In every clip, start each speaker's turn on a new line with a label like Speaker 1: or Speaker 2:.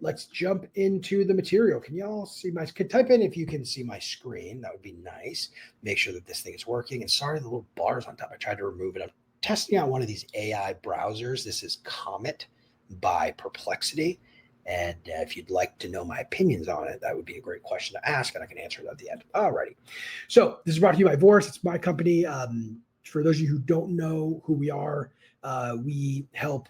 Speaker 1: let's jump into the material. Can y'all see type in if you can see my screen? That would be nice. Make sure that this thing is working. And sorry, the little bars on top, I tried to remove it. I'm testing out one of these AI browsers. This is Comet by Perplexity. And if you'd like to know my opinions on it, that would be a great question to ask, and I can answer it at the end. Alrighty. So this is brought to you by Vorse. It's my company. For those of you who don't know who we are, we help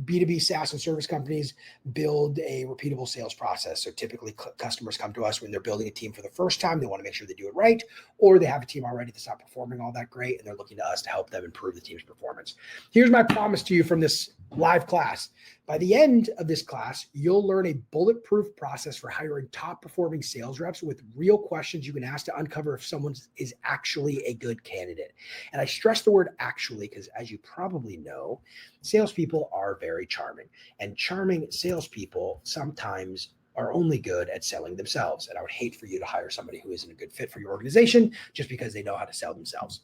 Speaker 1: B2B SaaS and service companies build a repeatable sales process. So typically customers come to us when they're building a team for the first time. They want to make sure they do it right, or they have a team already that's not performing all that great, and they're looking to us to help them improve the team's performance. Here's my promise to you from this live class. By the end of this class, you'll learn a bulletproof process for hiring top performing sales reps with real questions you can ask to uncover if someone is actually a good candidate. And I stress the word actually because, as you probably know, salespeople are very charming, and charming salespeople sometimes are only good at selling themselves. And I would hate for you to hire somebody who isn't a good fit for your organization just because they know how to sell themselves.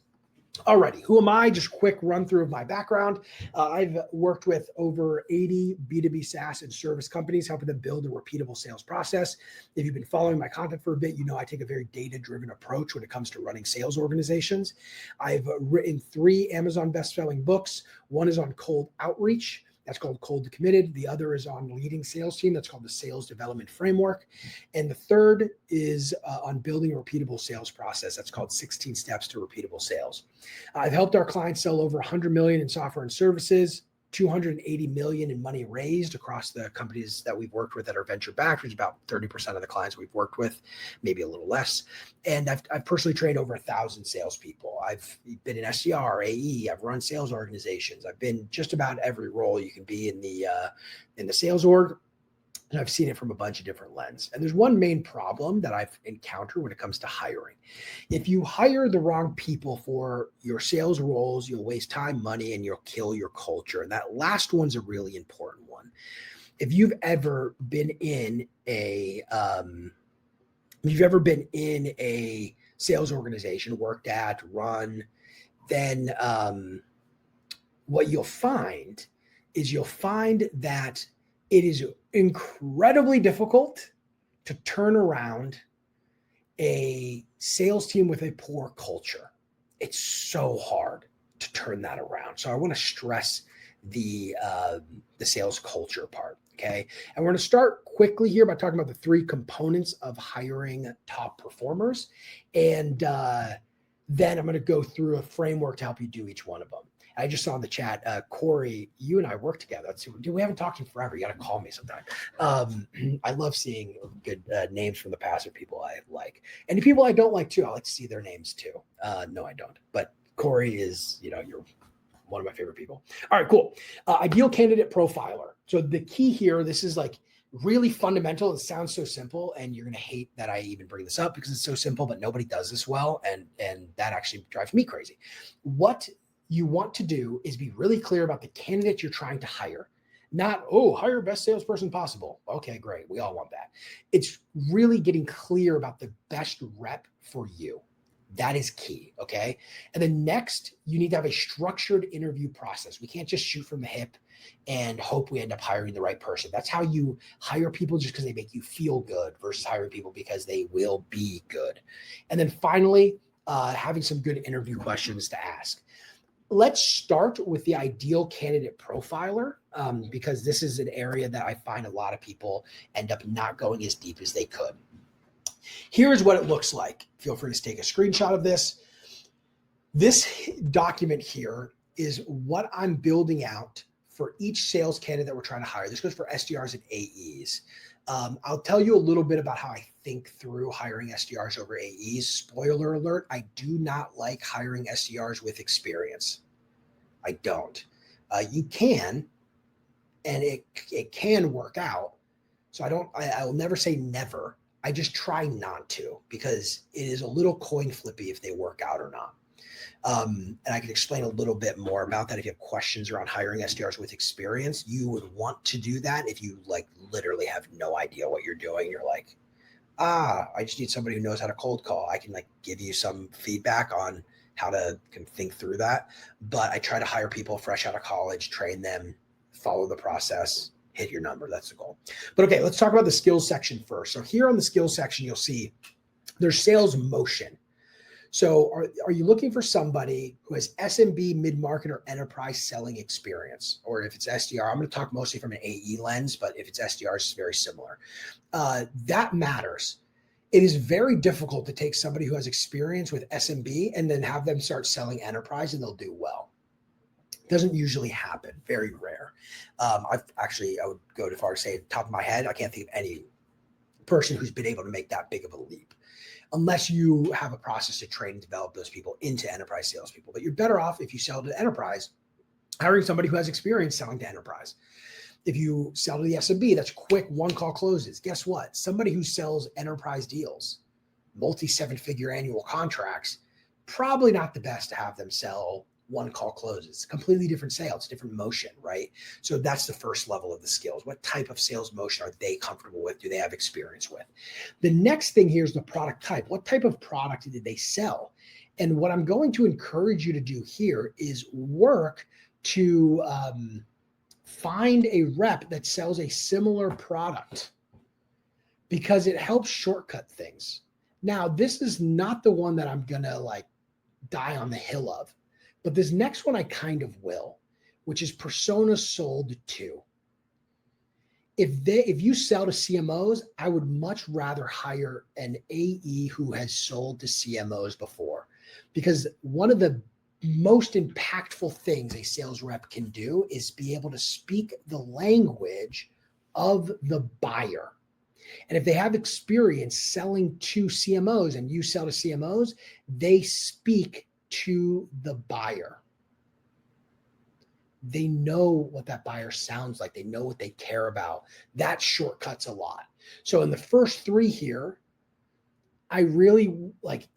Speaker 1: Alrighty, who am I? Just quick run through of my background. I've worked with over 80 B2B SaaS and service companies, helping them build a repeatable sales process. If you've been following my content for a bit, you know I take a very data-driven approach when it comes to running sales organizations. I've written 3 Amazon best-selling books. One is on cold outreach. That's called Cold to Committed. The other is on leading sales team. That's called the Sales Development Framework. And the third is on building a repeatable sales process. That's called 16 Steps to Repeatable Sales. I've helped our clients sell over 100 million in software and services, 280 million in money raised across the companies that we've worked with that are venture backed, which is about 30% of the clients we've worked with, maybe a little less. And I've personally trained over 1,000 salespeople. I've been an SDR, AE. I've run sales organizations. I've been just about every role you can be in the sales org. And I've seen it from a bunch of different lenses. And there's one main problem that I've encountered when it comes to hiring. If you hire the wrong people for your sales roles, you'll waste time, money, and you'll kill your culture. And that last one's a really important one. If you've ever been in a sales organization, worked at, run, then what you'll find that it is incredibly difficult to turn around a sales team with a poor culture. It's so hard to turn that around. So I want to stress the sales culture part. Okay. And we're going to start quickly here by talking about the 3 components of hiring top performers. And then I'm going to go through a framework to help you do each one of them. I just saw in the chat, Corey, you and I work together. We haven't talked in forever. You got to call me sometime. I love seeing good names from the past of people I like. And the people I don't like too, I like to see their names too. No, I don't. But Corey is, you're one of my favorite people. All right, cool. Ideal candidate profiler. So the key here, this is like really fundamental. It sounds so simple, and you're going to hate that I even bring this up because it's so simple, but nobody does this well. And that actually drives me crazy. What you want to do is be really clear about the candidate you're trying to hire. Not, hire best salesperson possible. Okay, great. We all want that. It's really getting clear about the best rep for you. That is key, okay? And then next, you need to have a structured interview process. We can't just shoot from the hip and hope we end up hiring the right person. That's how you hire people, just because they make you feel good, versus hiring people because they will be good. And then finally, having some good interview questions to ask. Let's start with the ideal candidate profiler, because this is an area that I find a lot of people end up not going as deep as they could. Here's what it looks like. Feel free to take a screenshot of this. This document here is what I'm building out for each sales candidate that we're trying to hire. This goes for SDRs and AEs. I'll tell you a little bit about how I think through hiring SDRs over AEs. Spoiler alert, I do not like hiring SDRs with experience. I don't. You can, and it can work out. So I will never say never. I just try not to, because it is a little coin flippy if they work out or not. And I can explain a little bit more about that. If you have questions around hiring SDRs with experience, you would want to do that. If you literally have no idea what you're doing, you're like, I just need somebody who knows how to cold call. I can give you some feedback on how to think through that. But I try to hire people fresh out of college, train them, follow the process, hit your number. That's the goal. But okay, let's talk about the skills section first. So here on the skills section, you'll see there's sales motion. So are you looking for somebody who has SMB, mid-market, or enterprise selling experience? Or if it's SDR, I'm going to talk mostly from an AE lens, but if it's SDR, it's very similar. That matters. It is very difficult to take somebody who has experience with SMB and then have them start selling enterprise and they'll do well. It doesn't usually happen, very rare. I would go too far to say, top of my head, I can't think of any person who's been able to make that big of a leap, unless you have a process to train and develop those people into enterprise salespeople. But you're better off if you sell to enterprise, hiring somebody who has experience selling to enterprise. If you sell to the SMB, that's quick one-call closes. Guess what? Somebody who sells enterprise deals, multi-seven-figure annual contracts, probably not the best to have them sell one-call closes. Completely different sales, different motion, right? So that's the first level of the skills. What type of sales motion are they comfortable with? Do they have experience with? The next thing here is the product type. What type of product did they sell? And what I'm going to encourage you to do here is work to find a rep that sells a similar product, because it helps shortcut things. Now, this is not the one that I'm going to like die on the hill of, but this next one I kind of will, which is personas sold to. If you sell to CMOs, I would much rather hire an AE who has sold to CMOs before, because one of the most impactful things a sales rep can do is be able to speak the language of the buyer. And if they have experience selling to CMOs and you sell to CMOs, they speak to the buyer. They know what that buyer sounds like. They know what they care about. That shortcuts a lot. So in the first three here, I really like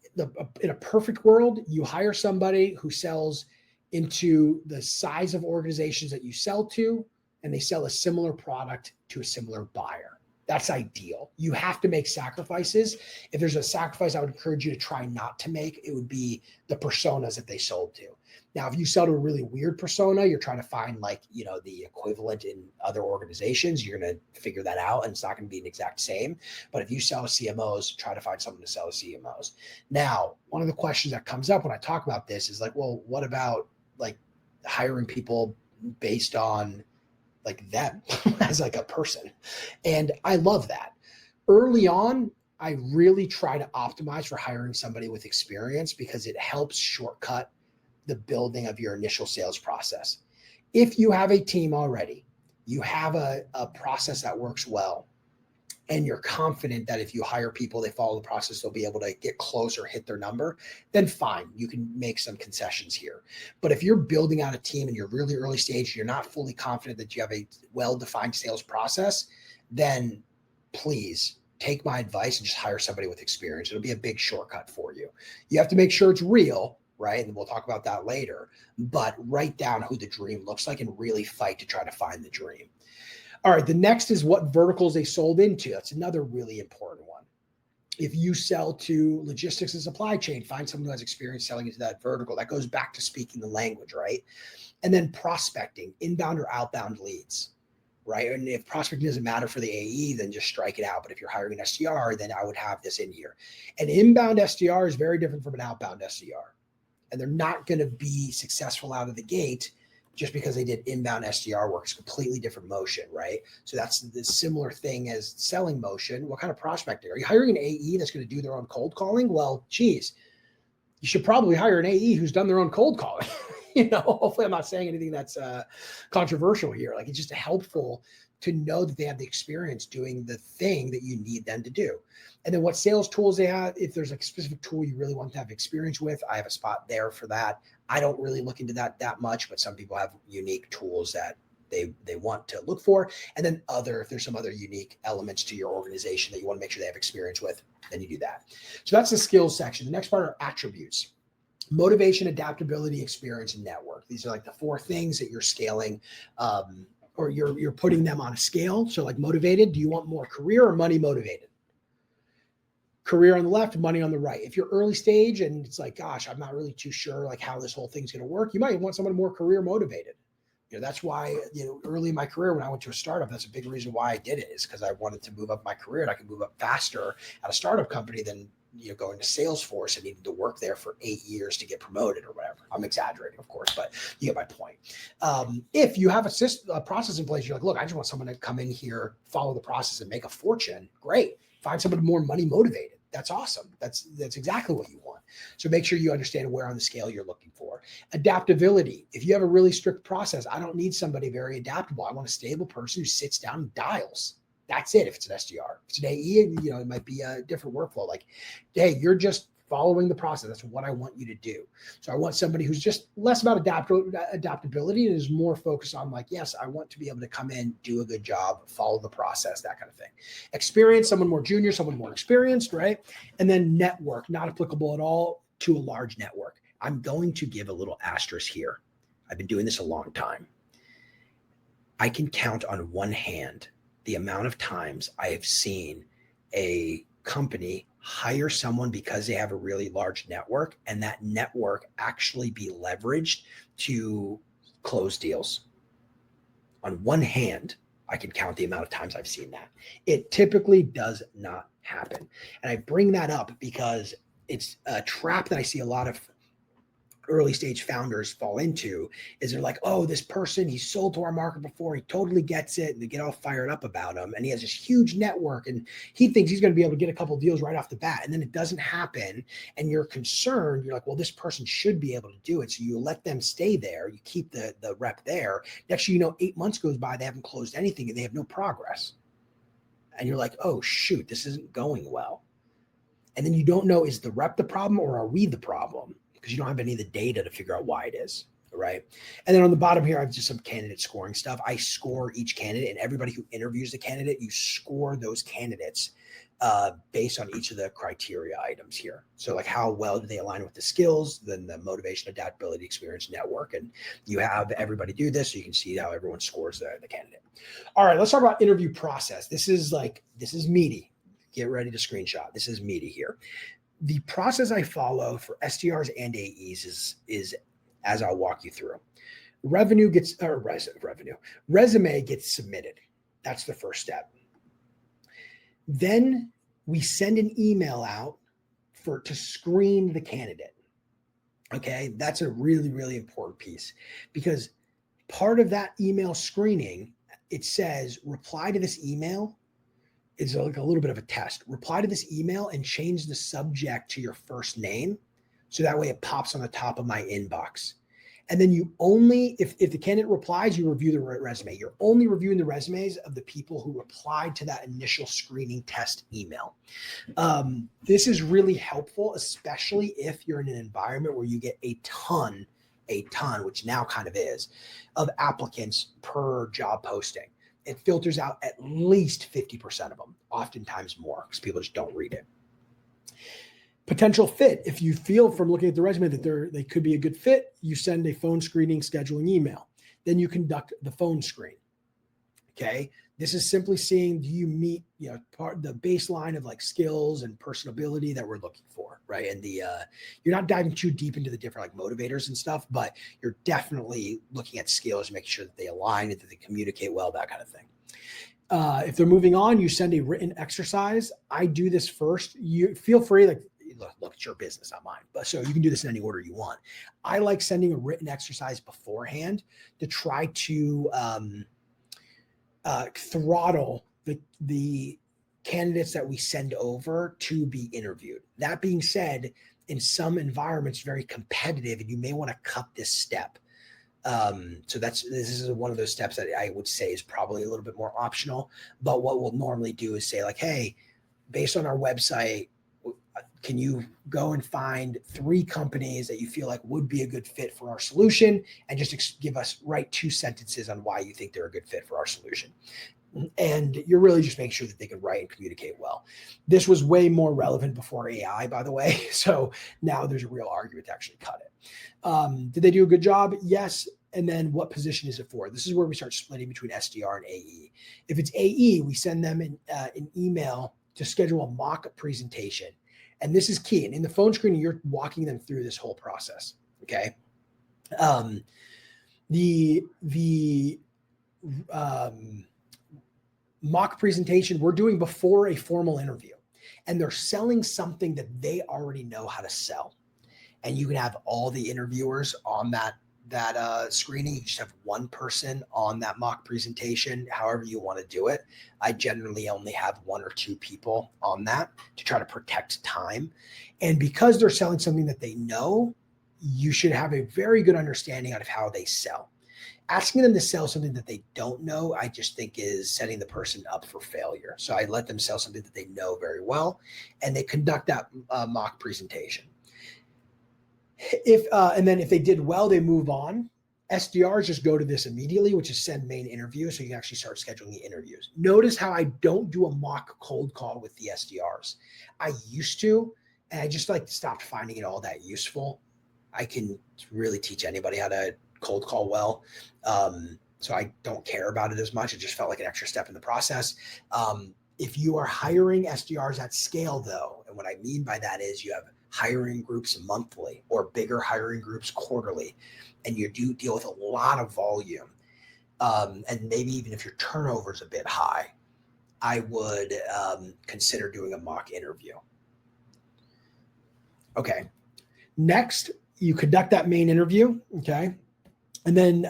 Speaker 1: in a perfect world, you hire somebody who sells into the size of organizations that you sell to, and they sell a similar product to a similar buyer. That's ideal. You have to make sacrifices. If there's a sacrifice I would encourage you to try not to make, it would be the personas that they sold to. Now, if you sell to a really weird persona, you're trying to find the equivalent in other organizations, you're going to figure that out, and it's not going to be an exact same. But if you sell to CMOs, try to find someone to sell to CMOs. Now, one of the questions that comes up when I talk about this is like, well, what about like hiring people based on like them as like a person? And I love that. Early on, I really try to optimize for hiring somebody with experience, because it helps shortcut the building of your initial sales process. If you have a team already, you have a process that works well, and you're confident that if you hire people, they follow the process, they'll be able to get close or hit their number, then fine, you can make some concessions here. But if you're building out a team and you're really early stage, you're not fully confident that you have a well-defined sales process, then please take my advice and just hire somebody with experience. It'll be a big shortcut for you. You have to make sure it's real, right? And we'll talk about that later, but write down who the dream looks like and really fight to try to find the dream. All right, the next is what verticals they sold into. That's another really important one. If you sell to logistics and supply chain, find someone who has experience selling into that vertical. That goes back to speaking the language, right? And then prospecting, inbound or outbound leads, right? And if prospecting doesn't matter for the AE, then just strike it out. But if you're hiring an SDR, then I would have this in here. An inbound SDR is very different from an outbound SDR. And they're not going to be successful out of the gate just because they did inbound SDR work. It's completely different motion, right? So that's the similar thing as selling motion. What kind of prospecting? Are you hiring an AE that's going to do their own cold calling? Well, geez, you should probably hire an AE who's done their own cold calling. Hopefully I'm not saying anything that's controversial here. Like, it's just helpful to know that they have the experience doing the thing that you need them to do. And then what sales tools they have. If there's like a specific tool you really want to have experience with, I have a spot there for that. I don't really look into that much, but some people have unique tools that they want to look for. And then if there's some other unique elements to your organization that you want to make sure they have experience with, then you do that. So that's the skills section. The next part are attributes: motivation, adaptability, experience, and network. These are like the four things that you're scaling, or you're putting them on a scale. So like motivated, do you want more career or money motivated? Career on the left, money on the right. If you're early stage and it's like, gosh, I'm not really too sure like how this whole thing's going to work, you might want someone more career motivated. That's why, early in my career when I went to a startup, that's a big reason why I did it, is because I wanted to move up my career, and I could move up faster at a startup company than going to Salesforce and needing to work there for 8 years to get promoted or whatever. I'm exaggerating, of course, but you get my point. If you have a process in place, you're like, look, I just want someone to come in here, follow the process, and make a fortune. Great. Find someone more money motivated. That's awesome. That's exactly what you want. So make sure you understand where on the scale you're looking for. Adaptability. If you have a really strict process, I don't need somebody very adaptable. I want a stable person who sits down and dials. That's it. If it's an SDR, if it's an AE, it might be a different workflow. Like, hey, you're just following the process. That's what I want you to do. So I want somebody who's just less about adaptability and is more focused on like, yes, I want to be able to come in, do a good job, follow the process, that kind of thing. Experience, someone more junior, someone more experienced, right? And then network, not applicable at all to a large network. I'm going to give a little asterisk here. I've been doing this a long time. I can count on one hand the amount of times I have seen a company hire someone because they have a really large network, and that network actually be leveraged to close deals. On one hand, I can count the amount of times I've seen that. It typically does not happen. And I bring that up because it's a trap that I see a lot of early stage founders fall into, is they're like, oh, this person, he sold to our market before, he totally gets it, and they get all fired up about him, and he has this huge network, and he thinks he's going to be able to get a couple of deals right off the bat, and then it doesn't happen, and you're concerned. You're like, well, this person should be able to do it, so you let them stay there, you keep the rep there. Next thing you know, 8 months goes by, they haven't closed anything, and they have no progress, and you're like, oh shoot, this isn't going well. And then you don't know, is the rep the problem or are we the problem? Because you don't have any of the data to figure out why it is, right? And then on the bottom here, I have just some candidate scoring stuff. I score each candidate, and everybody who interviews the candidate, you score those candidates based on each of the criteria items here. So like, how well do they align with the skills, then the motivation, adaptability, experience, network. And you have everybody do this so you can see how everyone scores the candidate. All right, let's talk about interview process. This is meaty. Get ready to screenshot. This is meaty here. The process I follow for SDRs and AEs is as I'll walk you through. Resume gets submitted. That's the first step. Then we send an email out to screen the candidate. Okay, that's a really, really important piece, because part of that email screening, it says reply to this email. It's like a little bit of a test. Reply to this email and change the subject to your first name, so that way it pops on the top of my inbox. And then you only, if the candidate replies, you review the resume. You're only reviewing the resumes of the people who replied to that initial screening test email. This is really helpful, especially if you're in an environment where you get a ton, which now kind of is, of applicants per job posting. It filters out at least 50% of them, oftentimes more, because people just don't read it. Potential fit. If you feel from looking at the resume that they could be a good fit, you send a phone screening scheduling email. Then you conduct the phone screen. Okay. This is simply seeing, do you meet, the baseline of like skills and personability that we're looking for, right? And you're not diving too deep into the different like motivators and stuff, but you're definitely looking at skills to make sure that they align and that they communicate well, that kind of thing. If they're moving on, you send a written exercise. I do this first. You feel free, like, look, it's your business, not mine. But so you can do this in any order you want. I like sending a written exercise beforehand to try to throttle the candidates that we send over to be interviewed. That being said, in some environments, very competitive, and you may want to cut this step. So this is one of those steps that I would say is probably a little bit more optional. But what we'll normally do is say like, hey, based on our website, can you go and find 3 companies that you feel like would be a good fit for our solution, and just write 2 sentences on why you think they're a good fit for our solution. And you're really just making sure that they can write and communicate well. This was way more relevant before AI, by the way. So now there's a real argument to actually cut it. Did they do a good job? Yes. And then what position is it for? This is where we start splitting between SDR and AE. If it's AE, we send them an email to schedule a mock presentation. And this is key. And in the phone screening, you're walking them through this whole process. Okay. The mock presentation we're doing before a formal interview, and they're selling something that they already know how to sell. And you can have all the interviewers on that screening. You just have one person on that mock presentation, however you want to do it. I generally only have one or two people on that to try to protect time. And because they're selling something that they know, you should have a very good understanding of how they sell. Asking them to sell something that they don't know, I just think is setting the person up for failure. So I let them sell something that they know very well, and they conduct that mock presentation. And then if they did well, they move on. SDRs just go to this immediately, which is send main interview. So you can actually start scheduling the interviews. Notice how I don't do a mock cold call with the SDRs. I used to, and I just stopped finding it all that useful. I can really teach anybody how to cold call well. So I don't care about it as much. It just felt like an extra step in the process. If you are hiring SDRs at scale though, and what I mean by that is you have hiring groups monthly or bigger hiring groups quarterly, and you do deal with a lot of volume, and maybe even if your turnover is a bit high, I would consider doing a mock interview. Okay. Next, you conduct that main interview. Okay. And then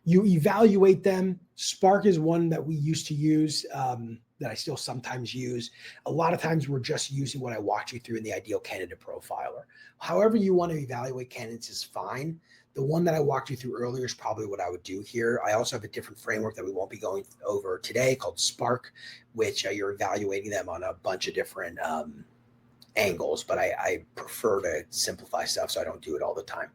Speaker 1: you evaluate them. Spark is one that we used to use, that I still sometimes use. A lot of times we're just using what I walked you through in the ideal candidate profiler. However you want to evaluate candidates is fine. The one that I walked you through earlier is probably what I would do here. I also have a different framework that we won't be going over today called Spark, which you're evaluating them on a bunch of different angles, but I prefer to simplify stuff, so I don't do it all the time.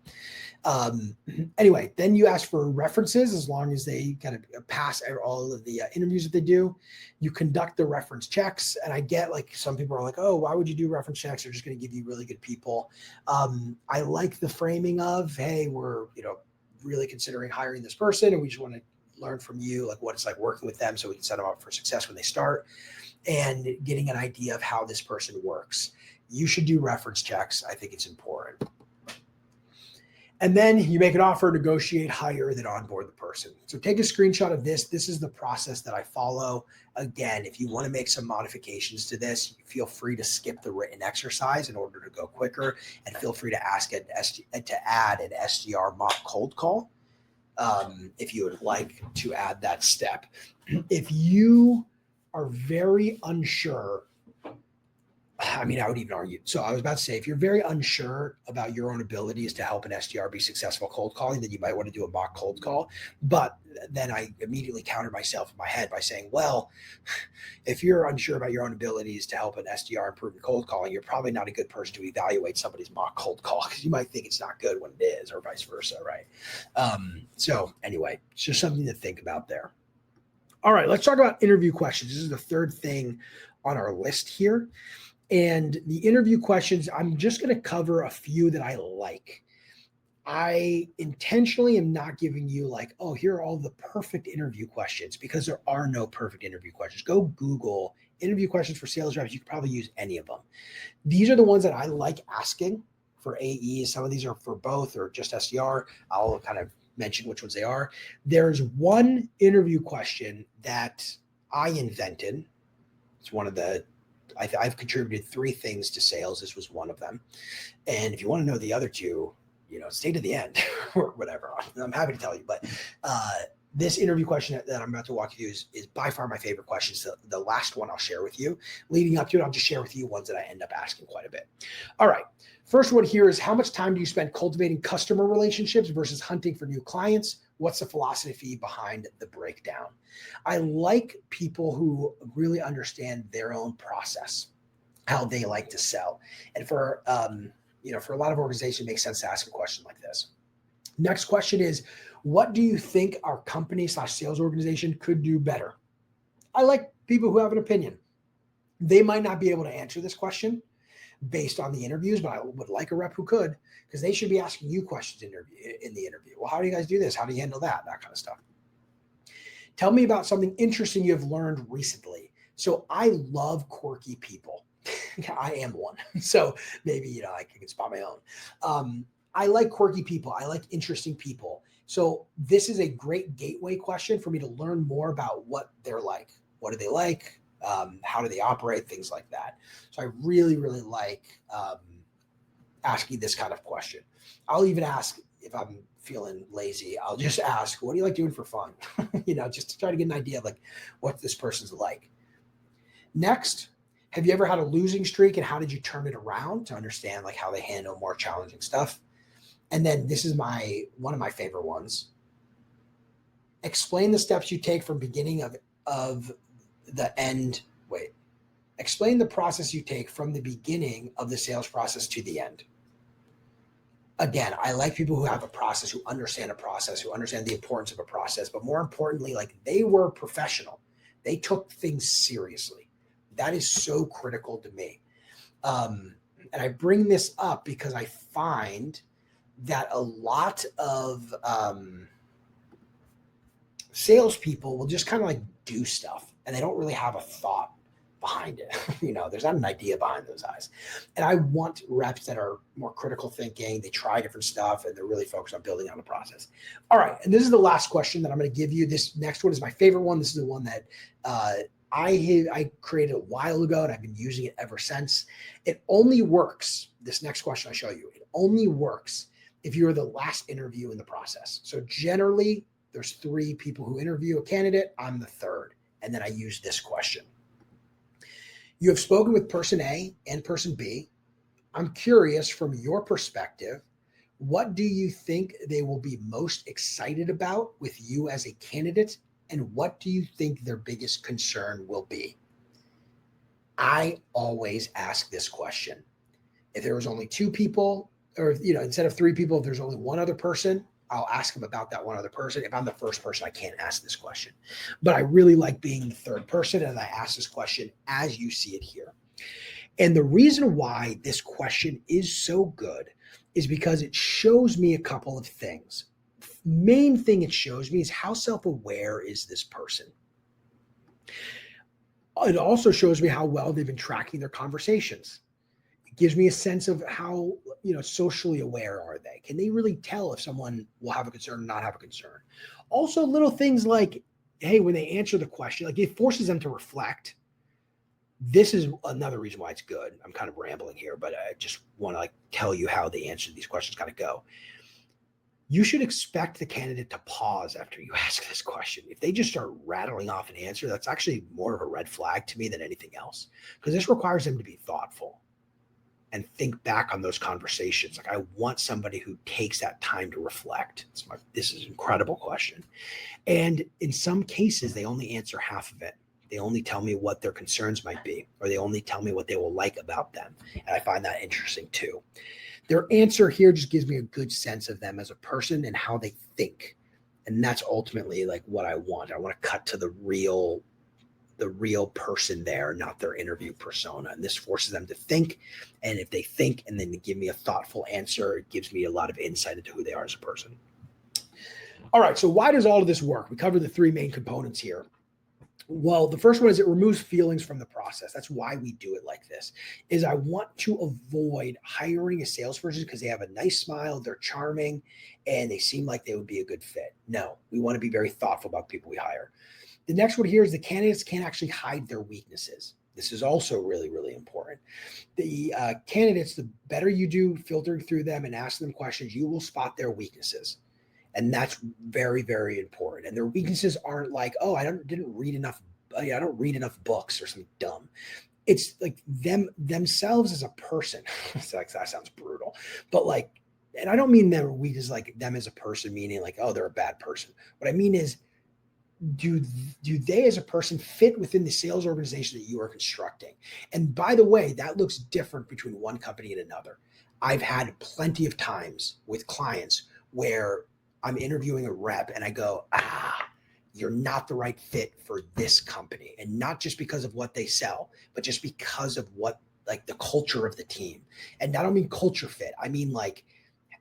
Speaker 1: Anyway, then you ask for references as long as they kind of pass all of the interviews that they do. You conduct the reference checks, and I get some people are like, oh, why would you do reference checks? They're just going to give you really good people. I like the framing of, hey, we're really considering hiring this person, and we just want to learn from you what it's like working with them so we can set them up for success when they start, and getting an idea of how this person works. You should do reference checks. I think it's important. And then you make an offer, negotiate, hire, then onboard the person. So take a screenshot of this. This is the process that I follow. Again, if you want to make some modifications to this, feel free to skip the written exercise in order to go quicker, and feel free to to add an SDR mock cold call if you would like to add that step. If you are very unsure, I would even argue. So I was about to say, if you're very unsure about your own abilities to help an SDR be successful cold calling, then you might want to do a mock cold call. But then I immediately countered myself in my head by saying, well, if you're unsure about your own abilities to help an SDR improve in cold calling, you're probably not a good person to evaluate somebody's mock cold call, because you might think it's not good when it is, or vice versa, right? So anyway, it's just something to think about there. All right, let's talk about interview questions. This is the third thing on our list here. And the interview questions, I'm just going to cover a few that I like. I intentionally am not giving you oh, here are all the perfect interview questions, because there are no perfect interview questions. Go Google interview questions for sales reps. You could probably use any of them. These are the ones that I like asking for AEs. Some of these are for both or just SDR. I'll kind of mention which ones they are. There's one interview question that I invented. It's one of the I've contributed 3 things to sales. This was one of them. And if you want to know the other 2, stay to the end or whatever. I'm happy to tell you. But this interview question that I'm about to walk you through is by far my favorite question. So the last one I'll share with you. Leading up to it, I'll just share with you ones that I end up asking quite a bit. All right. First one here is, how much time do you spend cultivating customer relationships versus hunting for new clients? What's the philosophy behind the breakdown? I like people who really understand their own process, how they like to sell. And for a lot of organizations, it makes sense to ask a question like this. Next question is, what do you think our company/sales organization could do better? I like people who have an opinion. They might not be able to answer this question based on the interviews, but I would like a rep who could, because they should be asking you questions in the interview. Well, how do you guys do this? How do you handle that? That kind of stuff. Tell me about something interesting you've learned recently. So I love quirky people. I am one. So maybe, I can spot my own. I like quirky people. I like interesting people. So this is a great gateway question for me to learn more about what they're like. What do they like? How do they operate? Things like that. So I really, really like asking this kind of question. I'll even ask if I'm feeling lazy. I'll just ask, what do you like doing for fun? Just to try to get an idea of like what this person's like. Next, have you ever had a losing streak and how did you turn it around to understand like how they handle more challenging stuff? And then this is one of my favorite ones. Explain the steps you take from beginning of the end. Wait, explain the process you take from the beginning of the sales process to the end. Again, I like people who have a process, who understand a process, who understand the importance of a process, but more importantly, like they were professional. They took things seriously. That is so critical to me. And I bring this up because I find that a lot of salespeople will just kind of like do stuff and they don't really have a thought behind it. There's not an idea behind those eyes. And I want reps that are more critical thinking. They try different stuff and they're really focused on building on the process. All right. And this is the last question that I'm going to give you. This next one is my favorite one. This is the one that I created a while ago and I've been using it ever since. It only works. This next question I show you, it only works if you're the last interview in the process. So generally there's 3 people who interview a candidate. I'm the third. And then I use this question. You have spoken with person A and person B. I'm curious from your perspective, what do you think they will be most excited about with you as a candidate? And what do you think their biggest concern will be? I always ask this question. If there was only 2 people, or instead of 3 people, if there's only one other person, I'll ask them about that one other person. If I'm the first person, I can't ask this question. But I really like being the third person, and I ask this question as you see it here. And the reason why this question is so good is because it shows me a couple of things. Main thing it shows me is how self-aware is this person. It also shows me how well they've been tracking their conversations. It gives me a sense of how, socially aware are they? Can they really tell if someone will have a concern or not have a concern? Also, little things like, hey, when they answer the question, like it forces them to reflect. This is another reason why it's good. I'm kind of rambling here, but I just want to tell you how the answer to these questions kind of go. You should expect the candidate to pause after you ask this question. If they just start rattling off an answer, that's actually more of a red flag to me than anything else, because this requires them to be thoughtful and think back on those conversations. I want somebody who takes that time to reflect. This is an incredible question. And in some cases, they only answer half of it. They only tell me what their concerns might be, or they only tell me what they will like about them. And I find that interesting too. Their answer here just gives me a good sense of them as a person and how they think. And that's ultimately what I want. I want to cut to the real person there, not their interview persona. And this forces them to think. And if they think and then they give me a thoughtful answer, it gives me a lot of insight into who they are as a person. All right. So why does all of this work? We covered the 3 main components here. Well, the first one is it removes feelings from the process. That's why we do it like this, is I want to avoid hiring a salesperson because they have a nice smile, they're charming, and they seem like they would be a good fit. No, we want to be very thoughtful about people we hire. The next one here is the candidates can't actually hide their weaknesses. This is also really, really important. The candidates, the better you do filtering through them and asking them questions, you will spot their weaknesses. And that's very, very important. And their weaknesses aren't like, oh, I don't read enough books or something dumb. It's like themselves as a person. That sounds brutal. But and I don't mean their weakness like them as a person, meaning oh, they're a bad person. What I mean is, do they as a person fit within the sales organization that you are constructing? And by the way, that looks different between one company and another. I've had plenty of times with clients where I'm interviewing a rep and I go, you're not the right fit for this company. And not just because of what they sell, but just because of what the culture of the team. And I don't mean culture fit. I mean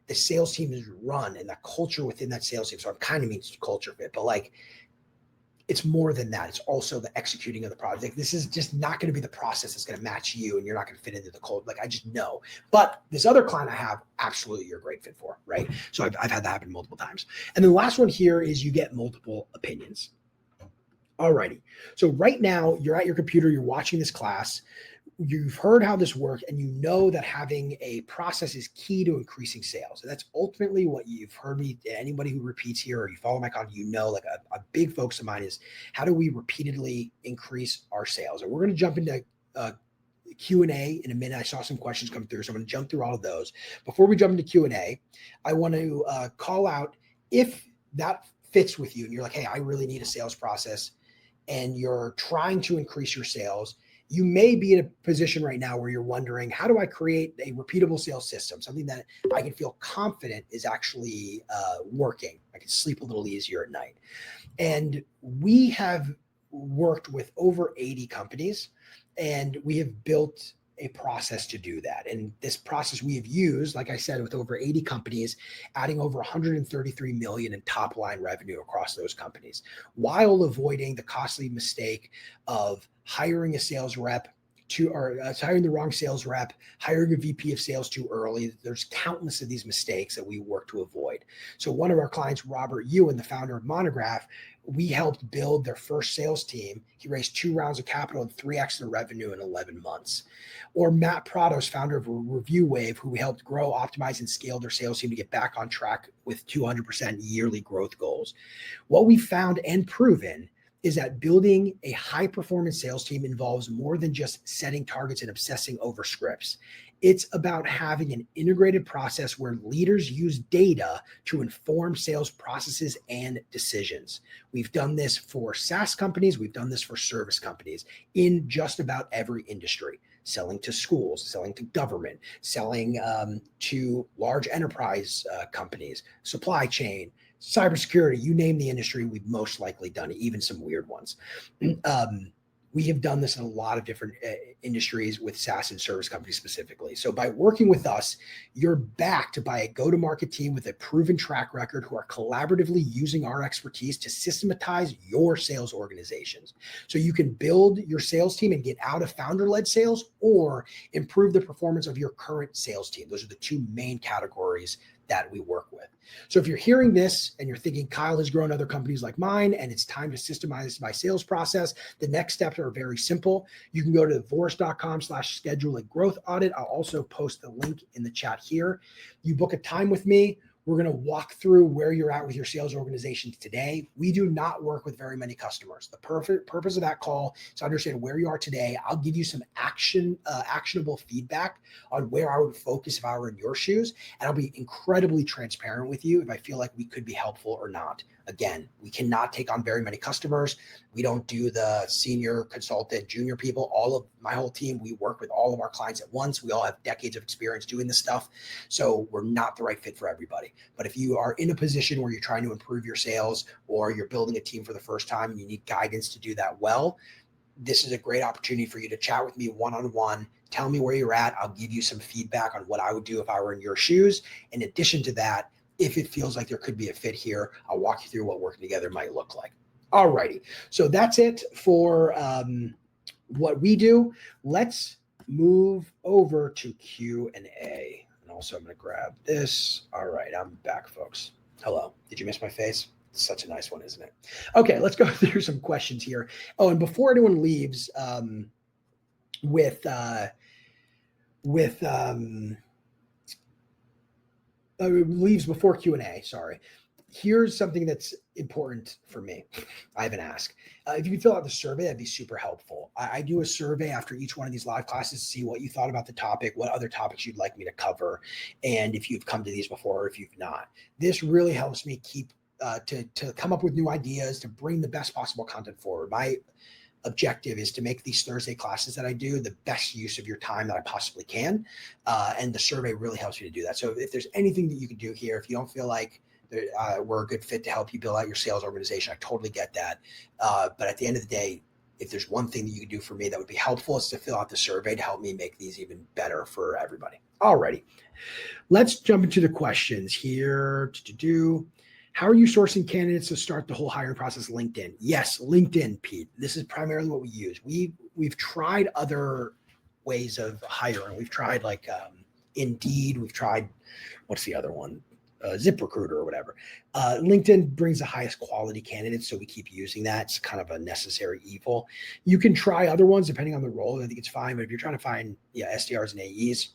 Speaker 1: the sales team is run and the culture within that sales team. So I kind of mean culture fit, but it's more than that. It's also the executing of the project. This is just not going to be the process that's going to match you, and you're not going to fit into the code. Like, I just know. But this other client I have, absolutely you're a great fit for, right? So I've had that happen multiple times. And then the last one here is you get multiple opinions. Alrighty. So right now you're at your computer, you're watching this class. You've heard how this works, and you know that having a process is key to increasing sales. And that's ultimately what you've heard me. Anybody who repeats here or you follow my content, you know, like a big focus of mine is how do we repeatedly increase our sales? And we're going to jump into Q&A in a minute. I saw some questions come through, so I'm going to jump through all of those. Before we jump into Q&A, I want to call out if that fits with you and you're like, hey, I really need a sales process, and you're trying to increase your sales. You may be in a position right now where you're wondering, how do I create a repeatable sales system, something that I can feel confident is actually working? I can sleep a little easier at night. And we have worked with over 80 companies, and we have built a process to do that. And this process we have used, like I said, with over 80 companies, adding over 133 million in top line revenue across those companies, while avoiding the costly mistake of hiring a sales rep hiring the wrong sales rep, hiring a VP of sales too early. There's countless of these mistakes that we work to avoid. So one of our clients, Robert Ewan, the founder of Monograph, we helped build their first sales team. He raised 2 rounds of capital and 3x their revenue in 11 months. Or Matt Prados, founder of Review Wave, who we helped grow, optimize, and scale their sales team to get back on track with 200% yearly growth goals. What we found and proven is that building a high-performance sales team involves more than just setting targets and obsessing over scripts. It's about having an integrated process where leaders use data to inform sales processes and decisions. We've done this for SaaS companies. We've done this for service companies in just about every industry. Selling to schools, selling to government, selling to large enterprise companies, supply chain, cybersecurity, you name the industry, we've most likely done it, even some weird ones. We have done this in a lot of different industries with SaaS and service companies specifically. So by working with us, you're backed by a go-to-market team with a proven track record who are collaboratively using our expertise to systematize your sales organizations. So you can build your sales team and get out of founder-led sales, or improve the performance of your current sales team. Those are the two main categories that we work with. So if you're hearing this and you're thinking Kyle has grown other companies like mine and it's time to systemize my sales process, the next steps are very simple. You can go to vorst.com/schedule a growth audit. I'll also post the link in the chat here. You book a time with me. We're going to walk through where you're at with your sales organization today. We do not work with very many customers. The purpose of that call is to understand where you are today. I'll give you some actionable feedback on where I would focus if I were in your shoes. And I'll be incredibly transparent with you if I feel like we could be helpful or not. Again, we cannot take on very many customers. We don't do the senior consultant, junior people. All of my whole team, we work with all of our clients at once. We all have decades of experience doing this stuff. So we're not the right fit for everybody. But if you are in a position where you're trying to improve your sales, or you're building a team for the first time and you need guidance to do that well, this is a great opportunity for you to chat with me one-on-one. Tell me where you're at. I'll give you some feedback on what I would do if I were in your shoes. In addition to that, if it feels like there could be a fit here, I'll walk you through what working together might look like. All righty. So that's it for what we do. Let's move over to Q&A. And also I'm going to grab this. All right, I'm back, folks. Hello. Did you miss my face? It's such a nice one, isn't it? Okay, let's go through some questions here. Oh, and before anyone leaves leaves before Q&A, sorry. Here's something that's important for me. I have an ask. If you could fill out the survey, that'd be super helpful. I do a survey after each one of these live classes to see what you thought about the topic, what other topics you'd like me to cover, and if you've come to these before or if you've not. This really helps me keep to come up with new ideas, to bring the best possible content forward. My objective is to make these Thursday classes that I do the best use of your time that I possibly can. And the survey really helps me to do that. So if there's anything that you can do here, if you don't feel like we're a good fit to help you build out your sales organization, I totally get that. But at the end of the day, if there's one thing that you can do for me that would be helpful, is to fill out the survey to help me make these even better for everybody. Alrighty, let's jump into the questions here. How are you sourcing candidates to start the whole hiring process? LinkedIn. Yes, LinkedIn, Pete. This is primarily what we use. We've tried other ways of hiring. We've tried like Indeed. We've tried, what's the other one? ZipRecruiter or whatever. LinkedIn brings the highest quality candidates, so we keep using that. It's kind of a necessary evil. You can try other ones depending on the role. I think it's fine, but if you're trying to find SDRs and AEs,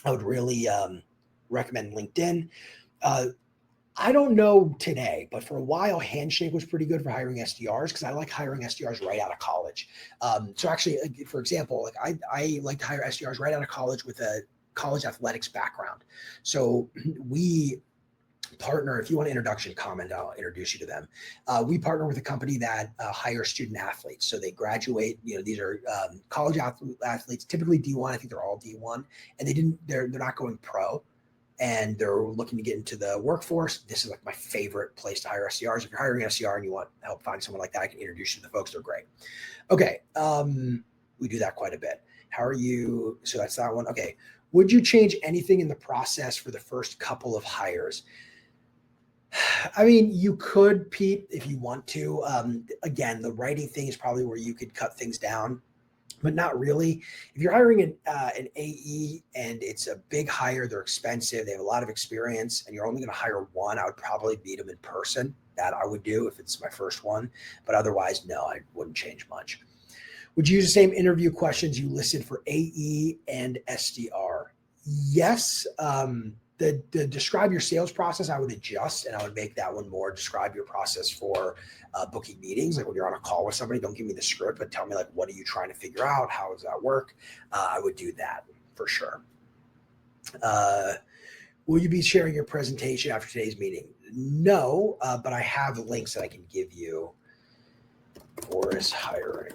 Speaker 1: I would really recommend LinkedIn. I don't know today, but for a while, Handshake was pretty good for hiring SDRs because I like hiring SDRs right out of college. So actually, for example, like I like to hire SDRs right out of college with a college athletics background. So we partner, if you want an introduction, comment, I'll introduce you to them. We partner with a company that hires student athletes. So they graduate, these are college athletes, typically D1. I think they're all D1, and they're not going pro, and they're looking to get into the workforce. This is like my favorite place to hire SDRs. If you're hiring an SDR and you want help find someone like that, I can introduce you to the folks. They're great. Okay. We do that quite a bit. How are you? So that's that one. Okay. Would you change anything in the process for the first couple of hires? I mean, you could, Pete, if you want to. Again, the writing thing is probably where you could cut things down, but not really. If you're hiring an AE and it's a big hire, they're expensive, they have a lot of experience, and you're only going to hire one, I would probably meet them in person. That I would do if it's my first one. But otherwise, no, I wouldn't change much. Would you use the same interview questions you listed for AE and SDR? Yes. The describe your sales process, I would adjust, and I would make that one more describe your process for booking meetings. Like when you're on a call with somebody, don't give me the script, but tell me like, what are you trying to figure out? How does that work? I would do that for sure. Will you be sharing your presentation after today's meeting? No, but I have links that I can give you for this hiring.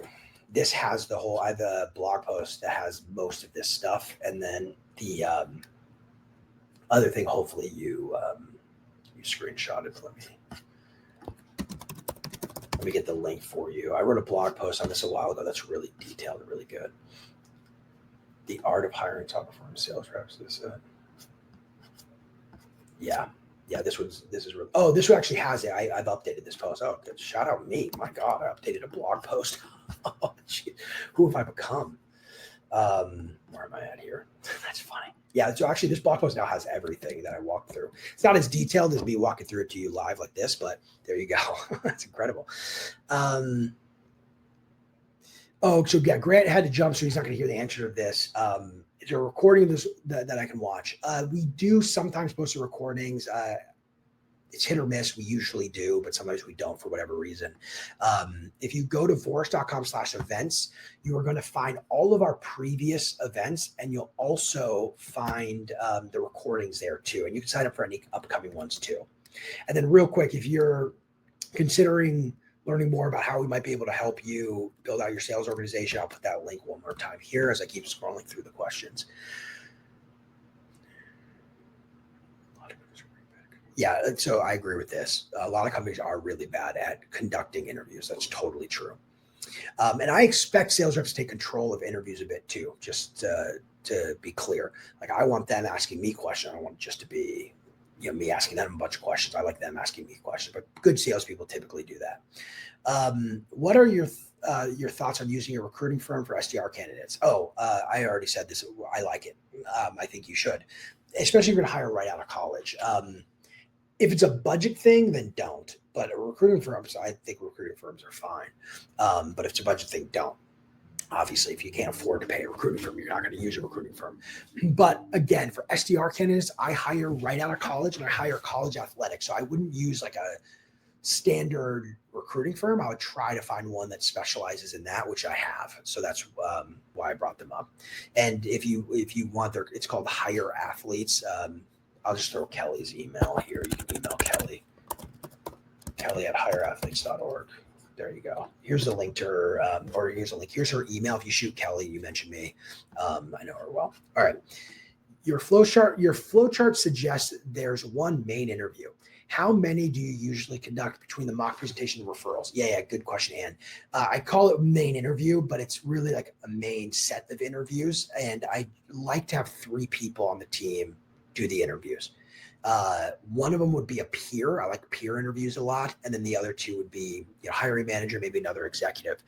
Speaker 1: This has I have a blog post that has most of this stuff, and then the other thing, hopefully you screenshot it. Let me get the link for you. I wrote a blog post on this a while ago that's really detailed and really good. The art of hiring top performance sales reps. This this is really, this one actually has it. I've updated this post. Oh, good. Shout out me. My God, I updated a blog post. Oh, geez. Who have I become? Where am I at here? That's funny. Yeah, so actually this blog post now has everything that I walked through. It's not as detailed as me walking through it to you live like this, but there you go. That's incredible. So yeah, Grant had to jump, so he's not going to hear the answer to this. Is there a recording of this that I can watch? We do sometimes post the recordings. It's hit or miss. We usually do, but sometimes we don't for whatever reason. If you go to vorst.com/events, you are going to find all of our previous events, and you'll also find the recordings there too. And you can sign up for any upcoming ones too. And then real quick, if you're considering learning more about how we might be able to help you build out your sales organization, I'll put that link one more time here as I keep scrolling through the questions. Yeah, so I agree with this. A lot of companies are really bad at conducting interviews. That's totally true. And I expect sales reps to take control of interviews a bit too, just to be clear. Like I want them asking me questions. I don't want it just to be me asking them a bunch of questions. I like them asking me questions, but good salespeople typically do that. What are your thoughts on using a recruiting firm for SDR candidates? I already said this. I like it. I think you should, especially if you're going to hire right out of college. If it's a budget thing, then don't. But recruiting firms, I think recruiting firms are fine. But if it's a budget thing, don't. Obviously, if you can't afford to pay a recruiting firm, you're not going to use a recruiting firm. But again, for SDR candidates, I hire right out of college and I hire college athletics. So I wouldn't use like a standard recruiting firm. I would try to find one that specializes in that, which I have. So that's why I brought them up. And if you want it's called Hire Athletes. I'll just throw Kelly's email here. You can email Kelly at hireathletes.org. There you go. Here's the link to her, or here's a link. Here's her email. If you shoot Kelly, you mentioned me. I know her well. All right. Your flowchart suggests there's one main interview. How many do you usually conduct between the mock presentation and referrals? Yeah, good question, Ann. I call it main interview, but it's really like a main set of interviews. And I like to have 3 people on the team do the interviews. One of them would be a peer. I like peer interviews a lot. And then the other two would be, hiring manager, maybe another executive.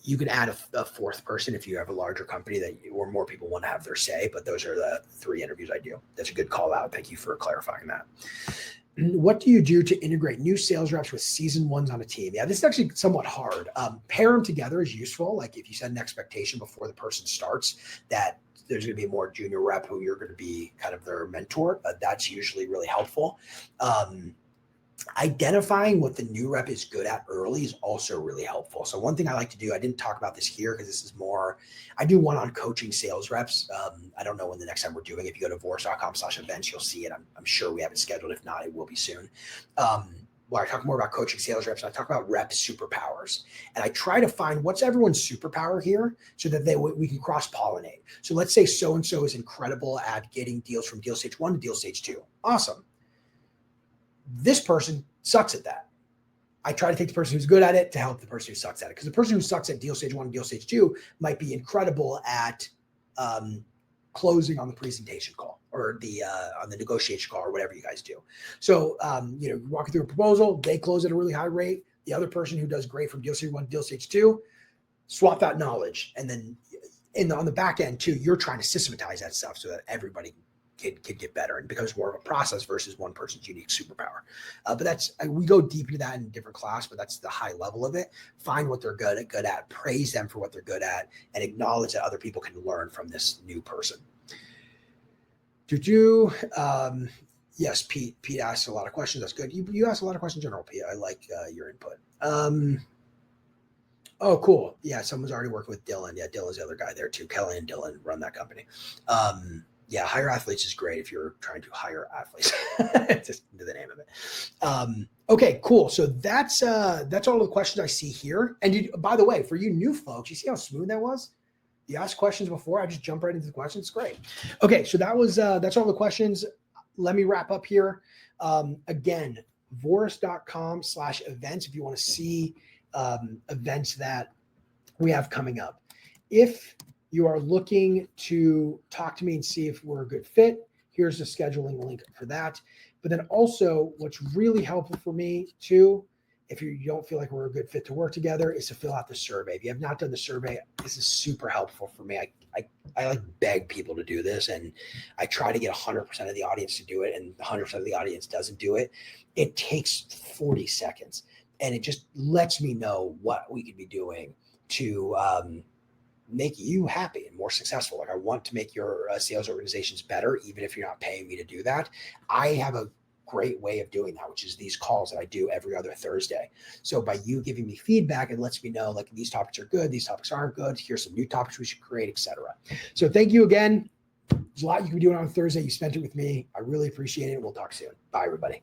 Speaker 1: You can add a fourth person if you have a larger company or more people want to have their say, but those are the 3 interviews I do. That's a good call out. Thank you for clarifying that. What do you do to integrate new sales reps with seasoned ones on a team? Yeah, this is actually somewhat hard. Pair them together is useful. Like if you set an expectation before the person starts that there's going to be a more junior rep who you're going to be kind of their mentor, that's usually really helpful. Identifying what the new rep is good at early is also really helpful. So one thing I like to do, I didn't talk about this here because this is more, I do one-on coaching sales reps. I don't know when the next time we're doing it. If you go to vorse.com/events, you'll see it. I'm sure we have it scheduled. If not, it will be soon. Where I talk more about coaching sales reps, I talk about rep superpowers. And I try to find what's everyone's superpower here so that we can cross-pollinate. So let's say so-and-so is incredible at getting deals from deal stage 1 to deal stage 2. Awesome. This person sucks at that. I try to take the person who's good at it to help the person who sucks at it. Because the person who sucks at deal stage 1 and deal stage 2 might be incredible at closing on the presentation call or on the negotiation call or whatever you guys do. So, walking through a proposal, they close at a really high rate. The other person who does great from deal stage 1 to deal stage 2, swap that knowledge. And then on the back end too, you're trying to systematize that stuff so that everybody can get better and becomes more of a process versus one person's unique superpower. But we go deep into that in a different class, but that's the high level of it. Find what they're good at, praise them for what they're good at, and acknowledge that other people can learn from this new person. Yes, Pete asked a lot of questions. That's good. You asked a lot of questions in general, Pete. I like your input. Oh, cool. Yeah, someone's already working with Dylan. Yeah, Dylan's the other guy there too. Kelly and Dylan run that company. Yeah, hire athletes is great if you're trying to hire athletes. Just the name of it. Okay, cool. So that's all the questions I see here. And by the way, for you new folks, you see how smooth that was? You asked questions before. I just jump right into the questions. It's great. Okay, so that's all the questions. Let me wrap up here. Again, vorse.com/events if you want to see events that we have coming up. If you are looking to talk to me and see if we're a good fit, here's the scheduling link for that. But then also what's really helpful for me too, if you don't feel like we're a good fit to work together, is to fill out the survey. If you have not done the survey, this is super helpful for me. I like beg people to do this, and I try to get 100% of the audience to do it, and 100% of the audience doesn't do it. It takes 40 seconds, and it just lets me know what we could be doing to make you happy and more successful. Like I want to make your sales organizations better, even if you're not paying me to do that. I have a great way of doing that, which is these calls that I do every other Thursday. So by you giving me feedback, it lets me know like these topics are good, these topics aren't good, here's some new topics we should create, etc. So thank you again. There's a lot you can be doing on Thursday. You spent it with me. I really appreciate it. We'll talk soon. Bye, everybody.